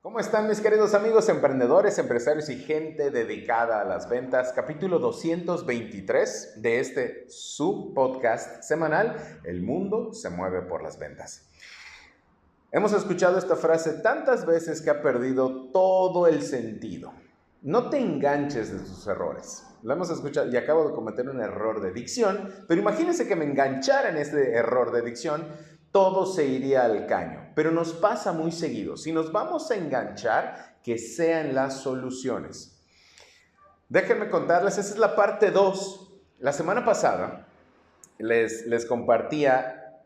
¿Cómo están mis queridos amigos emprendedores, empresarios y gente dedicada a las ventas? Capítulo 223 de su podcast semanal, El mundo se mueve por las ventas. Hemos escuchado esta frase tantas veces que ha perdido todo el sentido. No te enganches de tus errores. Lo hemos escuchado y acabo de cometer un error de dicción, pero imagínense que me enganchara en este error de dicción, todo se iría al caño. Pero nos pasa muy seguido. Si nos vamos a enganchar, que sean las soluciones. Déjenme contarles, esa es la parte 2. La semana pasada les compartía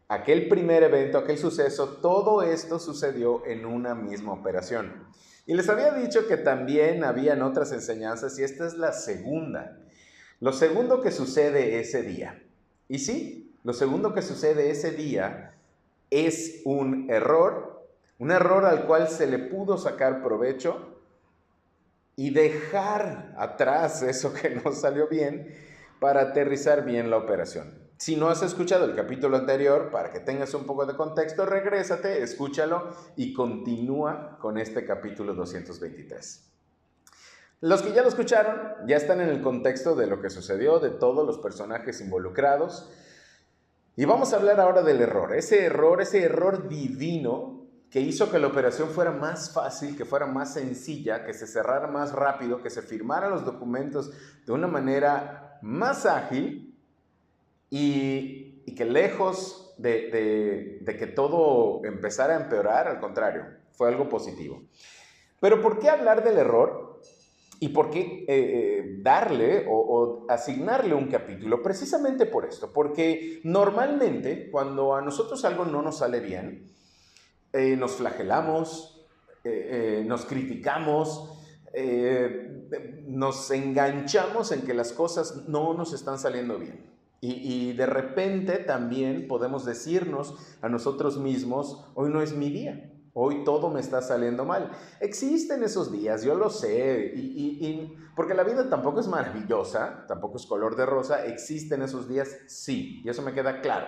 aquel primer evento, aquel suceso, todo esto sucedió en una misma operación. Y les había dicho que también habían otras enseñanzas y esta es la segunda. Lo segundo que sucede ese día. Y sí, lo segundo que sucede ese día es un error al cual se le pudo sacar provecho y dejar atrás eso que no salió bien para aterrizar bien la operación. Si no has escuchado el capítulo anterior, para que tengas un poco de contexto, regrésate, escúchalo y continúa con este capítulo 223. Los que ya lo escucharon ya están en el contexto de lo que sucedió, de todos los personajes involucrados. Y vamos a hablar ahora del error. Ese error divino que hizo que la operación fuera más fácil, que fuera más sencilla, que se cerrara más rápido, que se firmaran los documentos de una manera más ágil y que lejos de que todo empezara a empeorar, al contrario, fue algo positivo. Pero ¿por qué hablar del error? ¿Y por qué darle o asignarle un capítulo? Precisamente por esto, porque normalmente cuando a nosotros algo no nos sale bien, nos flagelamos, nos criticamos, nos enganchamos en que las cosas no nos están saliendo bien. Y de repente también podemos decirnos a nosotros mismos, hoy no es mi día. Hoy todo me está saliendo mal. Existen esos días, yo lo sé, porque la vida tampoco es maravillosa, tampoco es color de rosa, existen esos días, sí, y eso me queda claro.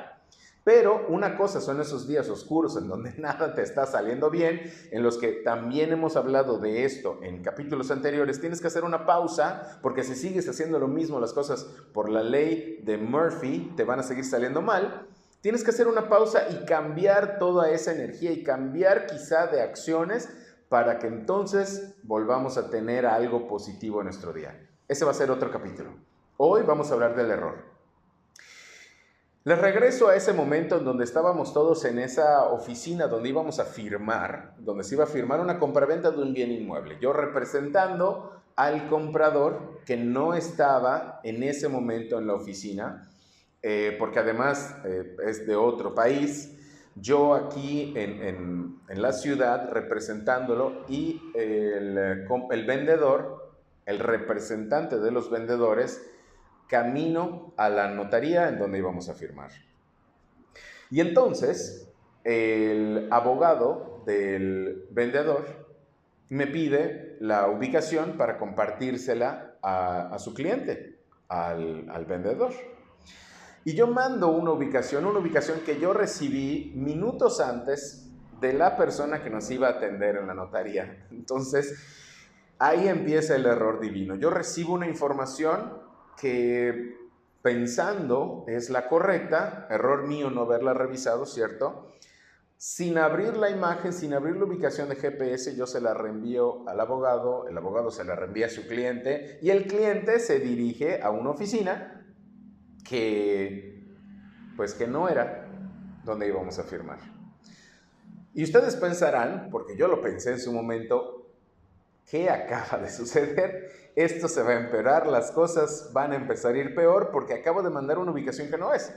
Pero una cosa son esos días oscuros en donde nada te está saliendo bien, en los que también hemos hablado de esto en capítulos anteriores. Tienes que hacer una pausa porque si sigues haciendo lo mismo, las cosas por la ley de Murphy te van a seguir saliendo mal. Tienes que hacer una pausa y cambiar toda esa energía y cambiar quizá de acciones para que entonces volvamos a tener algo positivo en nuestro día. Ese va a ser otro capítulo. Hoy vamos a hablar del error. Les regreso a ese momento en donde estábamos todos en esa oficina donde íbamos a firmar, donde se iba a firmar una compraventa de un bien inmueble. Yo representando al comprador que no estaba en ese momento en la oficina, porque además es de otro país. Yo aquí en la ciudad representándolo y el vendedor, el representante de los vendedores, camino a la notaría en donde íbamos a firmar. Y entonces el abogado del vendedor me pide la ubicación para compartírsela a su cliente, al vendedor. Y yo mando una ubicación que yo recibí minutos antes de la persona que nos iba a atender en la notaría. Entonces, ahí empieza el error divino. Yo recibo una información que pensando es la correcta, error mío no haberla revisado, ¿cierto? Sin abrir la imagen, sin abrir la ubicación de GPS, yo se la reenvío al abogado, el abogado se la reenvía a su cliente y el cliente se dirige a una oficina que no era donde íbamos a firmar. Y ustedes pensarán, porque yo lo pensé en su momento, ¿qué acaba de suceder? Esto se va a empeorar, las cosas van a empezar a ir peor porque acabo de mandar una ubicación que no es.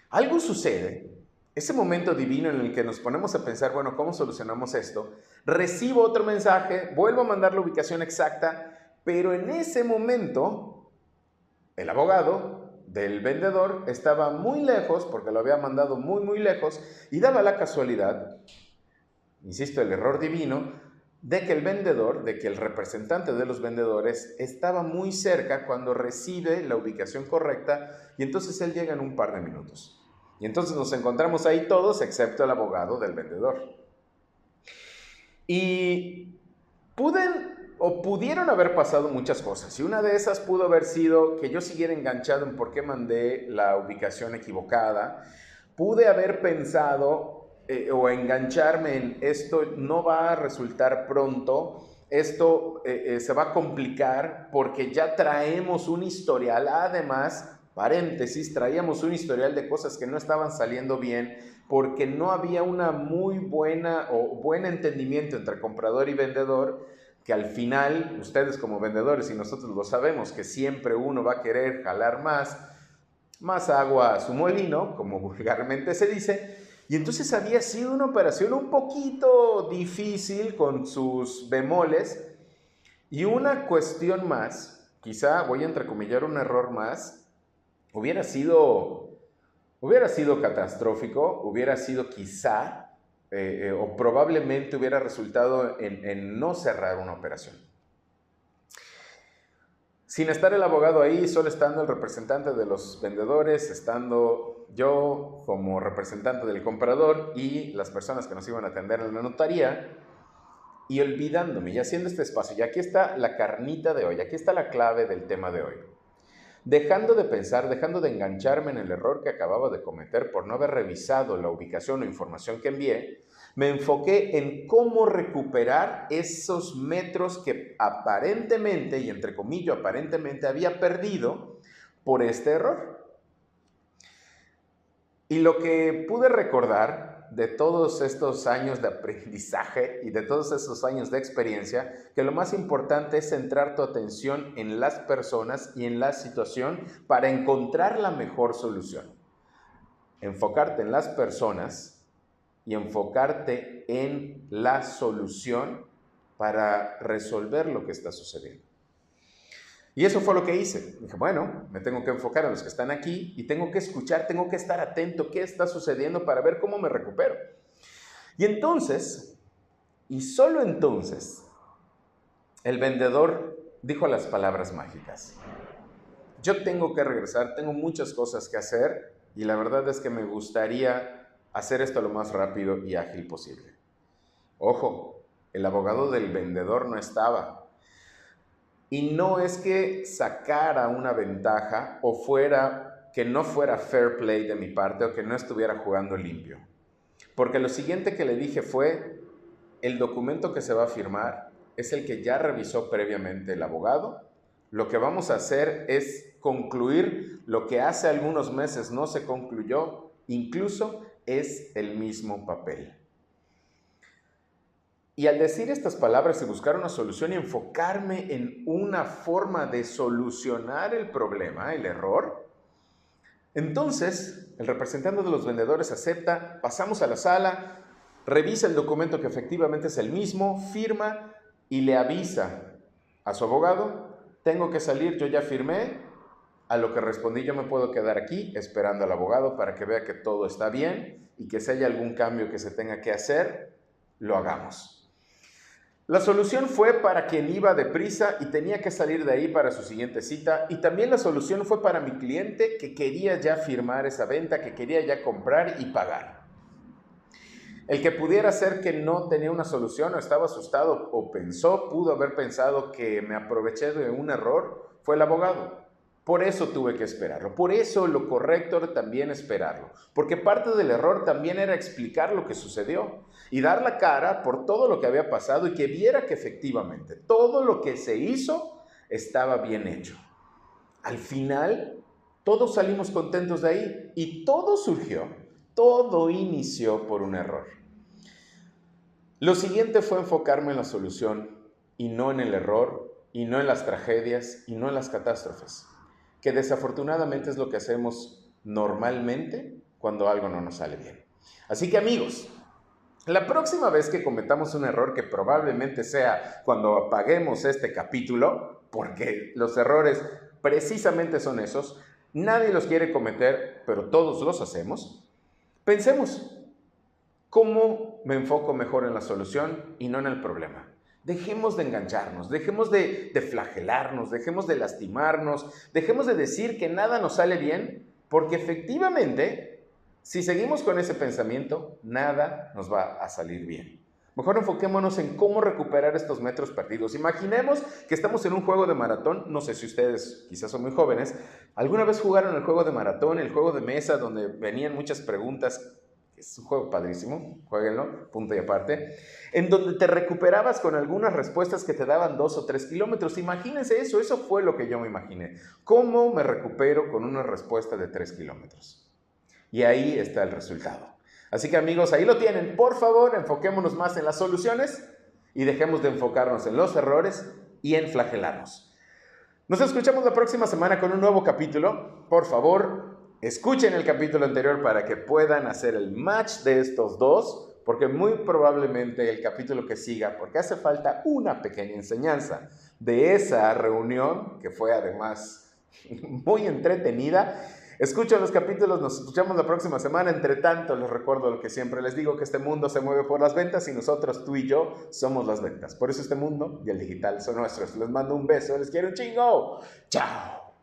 Algo sucede, ese momento divino en el que nos ponemos a pensar, bueno, ¿cómo solucionamos esto? Recibo otro mensaje, vuelvo a mandar la ubicación exacta, pero en ese momento el abogado del vendedor estaba muy lejos, porque lo había mandado muy lejos, y daba la casualidad, insisto, el error divino, de que el representante de los vendedores estaba muy cerca cuando recibe la ubicación correcta y entonces él llega en un par de minutos. Y entonces nos encontramos ahí todos excepto el abogado del vendedor. Y pudieron haber pasado muchas cosas. Y una de esas pudo haber sido que yo siguiera enganchado en por qué mandé la ubicación equivocada. Pude haber pensado o engancharme en esto no va a resultar pronto, esto se va a complicar porque ya traemos un historial. Además, paréntesis, traíamos un historial de cosas que no estaban saliendo bien porque no había una muy buena o buen entendimiento entre comprador y vendedor, que al final, ustedes como vendedores y nosotros lo sabemos, que siempre uno va a querer jalar más agua a su molino, como vulgarmente se dice, y entonces había sido una operación un poquito difícil con sus bemoles, y una cuestión más, quizá voy a entrecomillar un error más, hubiera sido catastrófico, hubiera sido quizá o probablemente hubiera resultado en no cerrar una operación. Sin estar el abogado ahí, solo estando el representante de los vendedores, estando yo como representante del comprador y las personas que nos iban a atender en la notaría, y olvidándome y haciendo este espacio. Y aquí está la carnita de hoy, aquí está la clave del tema de hoy. Dejando de pensar, dejando de engancharme en el error que acababa de cometer por no haber revisado la ubicación o información que envié, me enfoqué en cómo recuperar esos metros que aparentemente, y entre comillas aparentemente, había perdido por este error. Y lo que pude recordar de todos estos años de aprendizaje y de todos esos años de experiencia, que lo más importante es centrar tu atención en las personas y en la situación para encontrar la mejor solución. Enfocarte en las personas y enfocarte en la solución para resolver lo que está sucediendo. Y eso fue lo que hice. Dije, bueno, me tengo que enfocar en los que están aquí y tengo que escuchar, tengo que estar atento, qué está sucediendo para ver cómo me recupero. Y entonces, y solo entonces, el vendedor dijo las palabras mágicas. Yo tengo que regresar, tengo muchas cosas que hacer y la verdad es que me gustaría hacer esto lo más rápido y ágil posible. Ojo, el abogado del vendedor no estaba. Y no es que sacara una ventaja o que no fuera fair play de mi parte o que no estuviera jugando limpio. Porque lo siguiente que le dije fue, el documento que se va a firmar es el que ya revisó previamente el abogado. Lo que vamos a hacer es concluir lo que hace algunos meses no se concluyó, incluso es el mismo papel. Y al decir estas palabras y buscar una solución y enfocarme en una forma de solucionar el problema, el error, entonces el representante de los vendedores acepta, pasamos a la sala, revisa el documento que efectivamente es el mismo, firma y le avisa a su abogado, tengo que salir, yo ya firmé, a lo que respondí, yo me puedo quedar aquí esperando al abogado para que vea que todo está bien y que si hay algún cambio que se tenga que hacer, lo hagamos. La solución fue para quien iba deprisa y tenía que salir de ahí para su siguiente cita, y también la solución fue para mi cliente que quería ya firmar esa venta, que quería ya comprar y pagar. El que pudiera ser que no tenía una solución o estaba asustado o pudo haber pensado que me aproveché de un error, fue el abogado. Por eso tuve que esperarlo, por eso lo correcto era también esperarlo, porque parte del error también era explicar lo que sucedió y dar la cara por todo lo que había pasado y que viera que efectivamente todo lo que se hizo estaba bien hecho. Al final, todos salimos contentos de ahí y todo inició por un error. Lo siguiente fue enfocarme en la solución y no en el error, y no en las tragedias, y no en las catástrofes, que desafortunadamente es lo que hacemos normalmente cuando algo no nos sale bien. Así que amigos, la próxima vez que cometamos un error, que probablemente sea cuando apaguemos este capítulo, porque los errores precisamente son esos, nadie los quiere cometer, pero todos los hacemos, pensemos, ¿cómo me enfoco mejor en la solución y no en el problema? Dejemos de engancharnos, dejemos de flagelarnos, dejemos de lastimarnos, dejemos de decir que nada nos sale bien, porque efectivamente, si seguimos con ese pensamiento, nada nos va a salir bien. Mejor enfoquémonos en cómo recuperar estos metros perdidos. Imaginemos que estamos en un juego de maratón. No sé si ustedes quizás son muy jóvenes. ¿Alguna vez jugaron el juego de maratón, el juego de mesa, donde venían muchas preguntas? Es un juego padrísimo, jueguenlo, punto y aparte. En donde te recuperabas con algunas respuestas que te daban 2 o 3 kilómetros. Imagínense eso, eso fue lo que yo me imaginé. ¿Cómo me recupero con una respuesta de 3 kilómetros? Y ahí está el resultado. Así que amigos, ahí lo tienen. Por favor, enfoquémonos más en las soluciones y dejemos de enfocarnos en los errores y en flagelarnos. Nos escuchamos la próxima semana con un nuevo capítulo. Por favor, escuchen el capítulo anterior para que puedan hacer el match de estos dos, porque muy probablemente el capítulo que siga, porque hace falta una pequeña enseñanza de esa reunión, que fue además muy entretenida. Escuchen los capítulos, nos escuchamos la próxima semana. Entre tanto, les recuerdo lo que siempre les digo, que este mundo se mueve por las ventas y nosotros, tú y yo, somos las ventas. Por eso este mundo y el digital son nuestros. Les mando un beso, les quiero un chingo. ¡Chao!